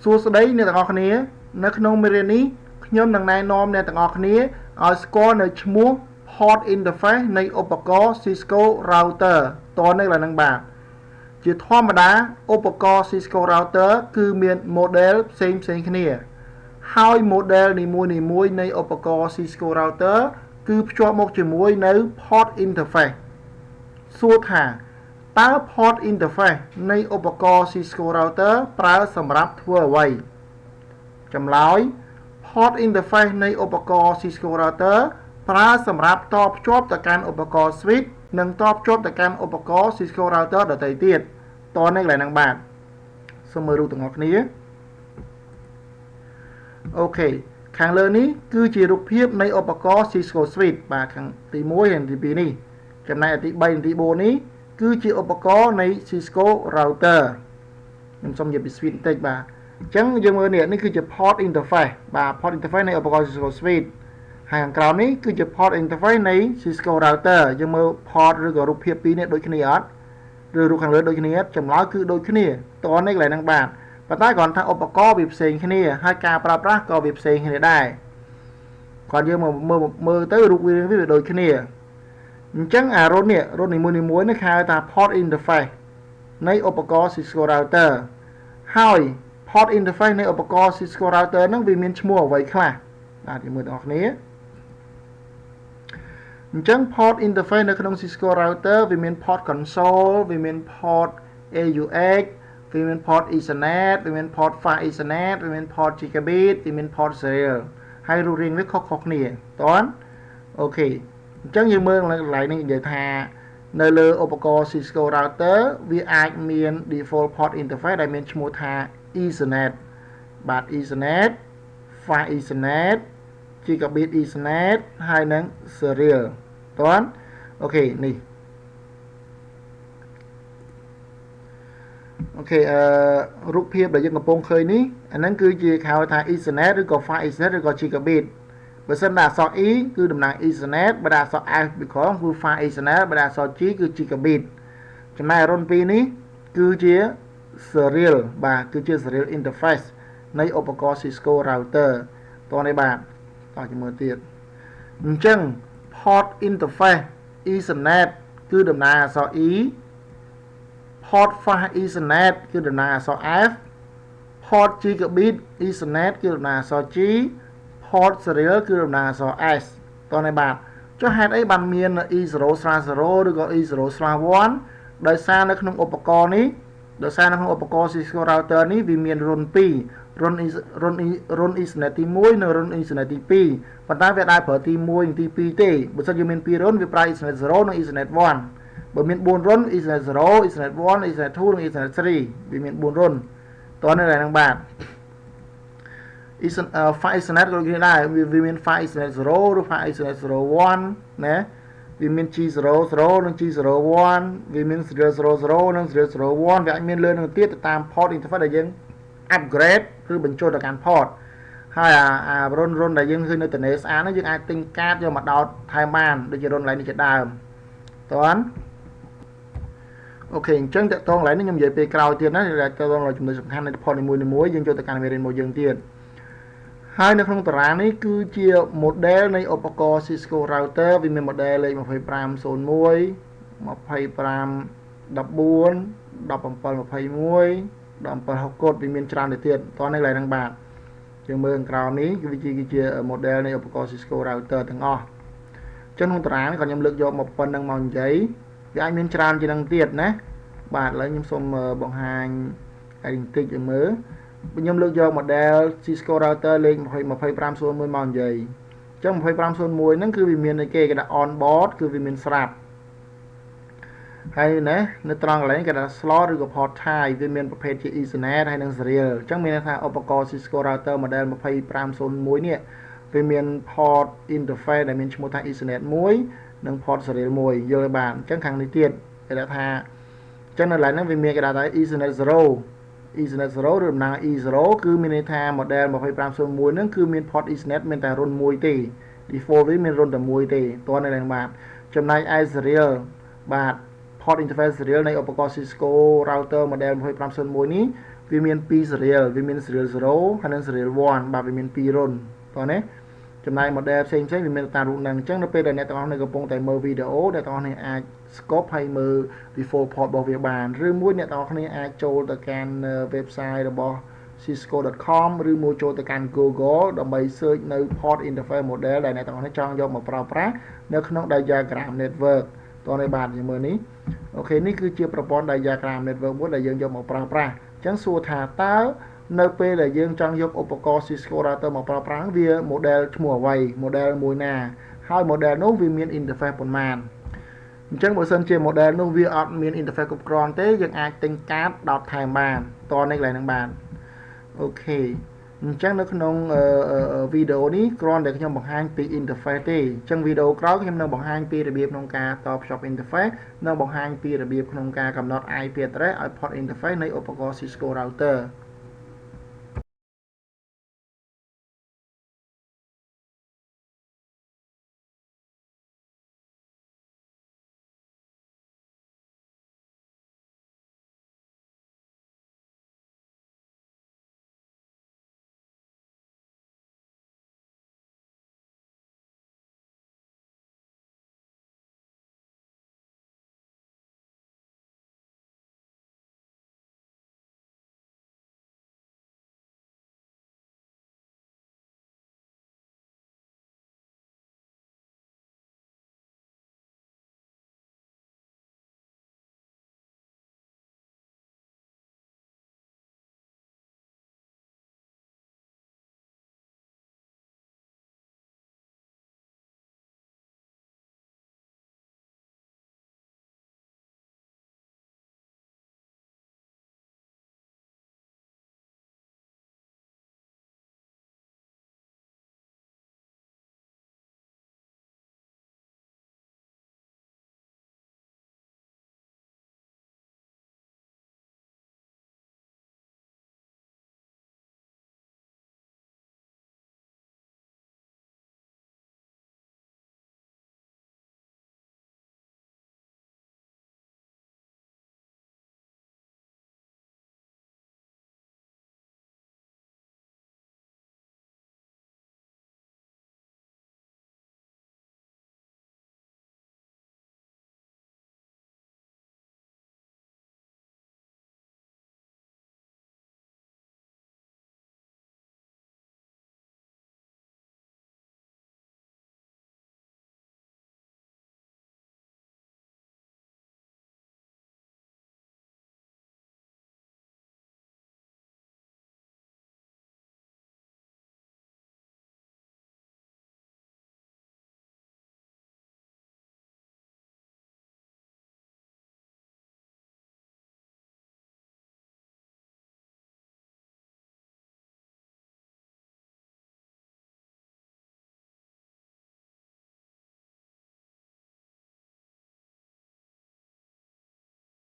សួស្តីអ្នកទាំងអស់គ្នានៅក្នុងមេរៀននេះខ្ញុំនឹងណែនាំអ្នកទាំងអស់គ្នាឲ្យស្គាល់នៅឈ្មោះ port interface នៃឧបករណ៍ Cisco router តើនេះឡើយនឹងបាទជាធម្មតាឧបករណ៍ Cisco router គឺមាន model ផ្សេងគ្នាហើយ model នីមួយៗនៃឧបករណ៍ Cisco router គឺភ្ជាប់មកជាមួយនៅ port interface សួរថាតើ port interface នៃឧបករណ៍ Cisco router ប្រើសម្រាប់ធ្វើអ្វីចម្លើយ port interface នៃឧបករណ៍ Cisco router ប្រើសម្រាប់តភ្ជាប់ទៅកាន់ឧបករណ៍ switch និងតភ្ជាប់ទៅកាន់ឧបករណ៍ Cisco router ដទៃទៀតតនេះកន្លែងហ្នឹងបាទសូមមើលរូបទាំងអស់គ្នាអូខេខាងលើនេះគឺជារូបភាពនៃឧបករណ៍ Cisco switch បាទខាងទី1និងទី2នេះចំណែកទី3និងទី4នេះគឺជាឧបករណ៍នៃ Cisco router ខ្ញុំសូមនិយាយពី switch បន្តិចបាទអញ្ចឹងយើងមើលនេះគឺជា port interface បាទ port interface នៃឧបករណ៍ Cisco switch ហើយខាងក្រោមនេះគឺជា port interface នៃ Cisco router យើងមើល port ឬក៏រូបភាពពីរនេះដូចគ្នាអត់ឬរូបខាងលើដូចគ្នាចម្លើយគឺដូចគ្នាតនេះកន្លែងហ្នឹងបាទប៉ុន្តែគ្រាន់ថាឧបករណ៍វាផ្សេងគ្នាហើយការប្រើប្រាស់ក៏វាផ្សេងគ្នាដែរគាត់យើងមើលទៅរូបវាដូចគ្នាអញ្ចឹងអារុននីមួយៗនេះគេហៅថា port interface នៃឧបករណ៍ Cisco router ហើយ port interface នៃឧបករណ៍ Cisco router ហ្នឹងវាមានឈ្មោះអ្វីខ្លះបាទយើងមើលទាំងអស់គ្នាអញ្ចឹង port interface នៅក្នុង Cisco router វាមាន port console វាមាន port AUX វាមាន port Ethernet វាមាន port Far Ethernet វាមាន port Gigabit វាមាន port Serial ហើយរូបរាងវាខុសគ្នាតើអូខេអញ្ចឹងយើងមើលកន្លែងនេះនិយាយថានៅលើឧបករណ៍ Cisco router វាអាចមាន default port interface ដែលមានឈ្មោះថា Ethernet បាទ Ethernet Far Ethernet Gigabit Ethernet ហើយនឹង Serial តើអូខេនេះអូខេរូបភាពដែលយើងកំពុងឃើញនេះអាហ្នឹងគឺជាគេហៅថា Ethernet ឬក៏ Far Ethernet ឬក៏ Gigabit បើសិនតែអក្សរ E គឺតំណាង Ethernet បើដាក់អក្សរ F ពីក្រោមគឺ Far Ethernet បើដាក់អក្សរ G គឺ Gigabit ចំណែករុន2នេះគឺជា Serial បាទគឺជា Serial interface នៃឧបករណ៍ Cisco router តោះនេះបាទតោះជាមួយទៀតអញ្ចឹង port interface Ethernet គឺតំណាងអក្សរ E port Far Ethernet គឺតំណាងអក្សរ F port Gigabit Ethernet គឺតំណាងអក្សរ G port Serial គឺតំណាងអក្សរ S តោះនេះបាទចុះហេតុអីបានមាន E0/0 ឬក៏ E0/1 ដោយសារនៅក្នុងឧបករណ៍នេះដោយសារនៅក្នុងឧបករណ៍ Cisco router នេះវាមានរុន2រុន Ethernet ទី1និងរុន Ethernet ទី2ប៉ុន្តែវាដែរប្រើទី1និងទី2ទេបើសិនជាមាន2រុនវាប្រើ Ethernet 0និង Ethernet 1បើមាន4រុន Ethernet 0 Ethernet 1 Ethernet 2និង Ethernet 3វាមាន4រុនតើនៅហ្នឹងបាទFar Ethernet ក៏ដូចគ្នាដែរវាមាន Far Ethernet 0ឬ Far Ethernet 01ណាវាមាន G00 និង G01 វាមាន 000 និង 001វាអាចមានលើនឹងទៀតទៅតាម port interface ដែលយើង upgrade ឬបញ្ចូលទៅកាន់ port ហើយអារុនដែលយើងឃើញនៅតនេស្អាតហ្នឹងយើងអាចទិញកាតយកមកដោតថែមបានដូចជារុនឡើងនេះជាដើមតើអូខេអញ្ចឹងតើតងឡើងនេះខ្ញុំនិយាយពេលក្រោយទៀតណាតើតងចំណុចសំខាន់នៃ port នីមួយៗយើងចូលទៅកាន់មេរៀនមួយយើងទៀតហើយនៅក្នុងតារាងនេះគឺជា model នៃឧបករណ៍ Cisco router វាមាន model លេខ2501 2514 1721 1760កូដវាមានច្រើនទៅទៀតតោះនេះឡើយហ្នឹងបាទយើងមើលខាងក្រោមនេះគឺជា model នៃឧបករណ៍ Cisco router ទាំងអស់អញ្ចឹងក្នុងតារាងនេះក៏ខ្ញុំលើកយកមកប៉ុណ្្នឹងមកនិយាយវាអាចមានច្រើនជាងនឹងទៀតណាបាទឥឡូវខ្ញុំសូមបង្ហាញឲ្យបន្តិចឲ្យមើលខ្ញុំលើកយក model Cisco router លេខ2501មកនិយាយអញ្ចឹង2501ហ្នឹងគឺវាមានគេដាក់ on board គឺវាមានស្រាប់ហើយណានៅត្រង់កន្លែងគេដាក់ slot ឬក៏ port type វាមានប្រភេទជា Ethernet ហើយនិង Serial អញ្ចឹងមានន័យថាឧបករណ៍ Cisco router model 2501នេះវាមាន port interface ដែលមានឈ្មោះថា Ethernet 1និង port Serial 1យល់ទេបាទអញ្ចឹងខាងនេះទៀតគេដាក់ថាអញ្ចឹងនៅកន្លែងហ្នឹងវាមានគេដាក់ថា Ethernet 0 Ethernet 0 ឬតំណាង E0 គឺមានន័យថា model 2501ហ្នឹងគឺមាន port Ethernet មានតែរុន1ទេ default វាមានរុនតែ1ទេតើនៅហ្នឹងបាទចំណែកឯ Serial បាទ port interface Serial នៃឧបករណ៍ Cisco router model 2501នេះ វាមាន2 serial វាមាន serial 0ហើយនិង serial 1បាទវាមាន2រុនតោះណាចំណាយ model ផ្សេងៗវាមានតាមរូបហ្នឹងអញ្ចឹងនៅពេលដែលអ្នកទាំងអស់គ្នាកំពុងតែមើលវីដេអូអ្នកទាំងអស់គ្នាអាច scope ហើយមើល default port របស់វាបានឬមួយអ្នកទាំងអស់គ្នាអាចចូលទៅកាន់ website របស់ cisco.com ឬមួយចូលទៅកាន់ Google ដើម្បី search នៅ port interface model ដែលអ្នកទាំងអស់គ្នាចង់យកមកប្រើប្រាស់នៅក្នុង diagram network តោះនេះបាទយើងមើលនេះអូខេនេះគឺជាប្រព័ន្ធ diagram network មួយដែលយើងយកមកប្រើប្រាស់អញ្ចឹងសួរថាតើនៅពេលដែលយើងចង់យកឧបករណ៍ Cisco router មកប្រើប្រាស់វា model ឈ្មោះអ្វី model មួយណាហើយ model នោះវាមាន interface ប៉ុន្មានអញ្ចឹងបើសិនជា model នោះវាអត់មាន interface គ្រប់គ្រាន់ទេយើងអាចទិញកាតដោតថែមបានតនេះកន្លែងហ្នឹងបានអូខេអញ្ចឹងនៅក្នុងវីដេអូនេះគ្រាន់តែខ្ញុំបង្ហាញពី interface ទេអញ្ចឹងវីដេអូក្រោយខ្ញុំនឹងបង្ហាញពីរបៀបក្នុងការតភ្ជាប់ interface និងបង្ហាញពីរបៀបក្នុងការកំណត់ IP address ឲ្យ port interface នៃឧបករណ៍ Cisco router